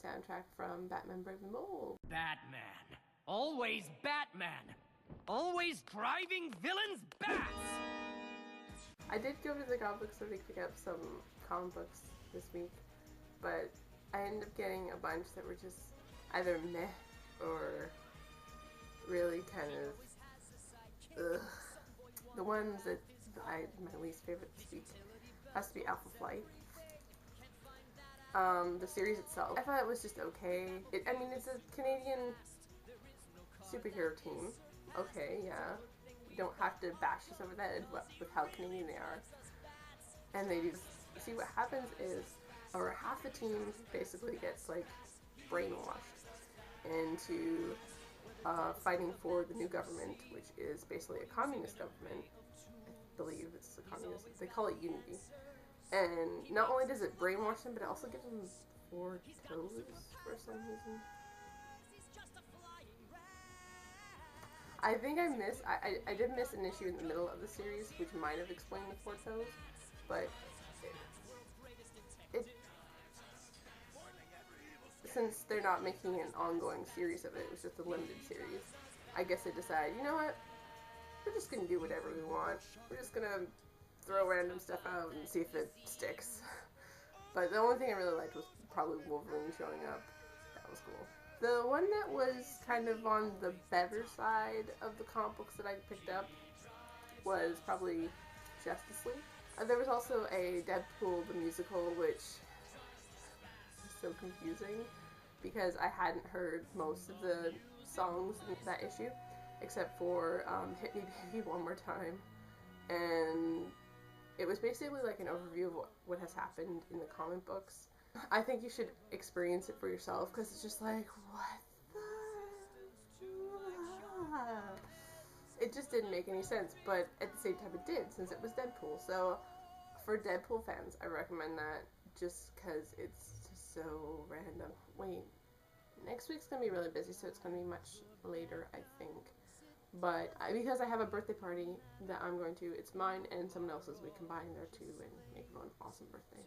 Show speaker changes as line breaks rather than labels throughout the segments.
soundtrack from Batman Brave and the Bold.
Batman. Always Batman. Always driving villains bats!
I did go to the comic book store to pick up some comic books this week, but I ended up getting a bunch that were just either meh or really kind of ugh. The ones that my least favorite this week has to be Alpha Flight. The series itself, I thought it was just okay. I mean, it's a Canadian superhero team. Okay, yeah. You don't have to bash us over that with how Canadian they are. And they just see what happens is, or half the team basically gets like brainwashed into fighting for the new government, which is basically a communist government. I believe it's a communist. They call it Unity. And not only does it brainwash them, but it also gives them 4 toes for some reason. I think I did miss an issue in the middle of the series, which might have explained the 4 toes, but since they're not making an ongoing series of it, it was just a limited series, I guess they decided, you know what, we're just gonna do whatever we want. We're just gonna throw random stuff out and see if it sticks. But the only thing I really liked was probably Wolverine showing up. That was cool. The one that was kind of on the better side of the comic books that I picked up was probably Justice League. There was also a Deadpool the musical, which is so confusing because I hadn't heard most of the songs in that issue except for Hit Me Baby One More Time. And it was basically like an overview of what has happened in the comic books. I think you should experience it for yourself because it's just like, what the... It just didn't make any sense, but at the same time it did since it was Deadpool. So for Deadpool fans, I recommend that just because it's just so random. Wait, next week's going to be really busy, so it's going to be much later, I think. But because I have a birthday party that I'm going to, it's mine and someone else's, we combine there too and make it an awesome birthday.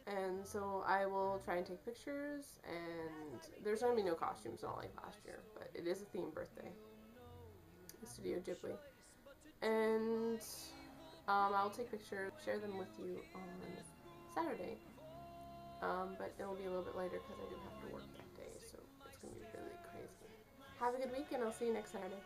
And so I will try and take pictures, and there's going to be no costumes, not like last year, but it is a themed birthday. Studio Ghibli. And I'll take pictures, share them with you on Saturday. But it'll be a little bit later because I do have to work that day, so it's going to be really crazy. Have a good week, and I'll see you next Saturday.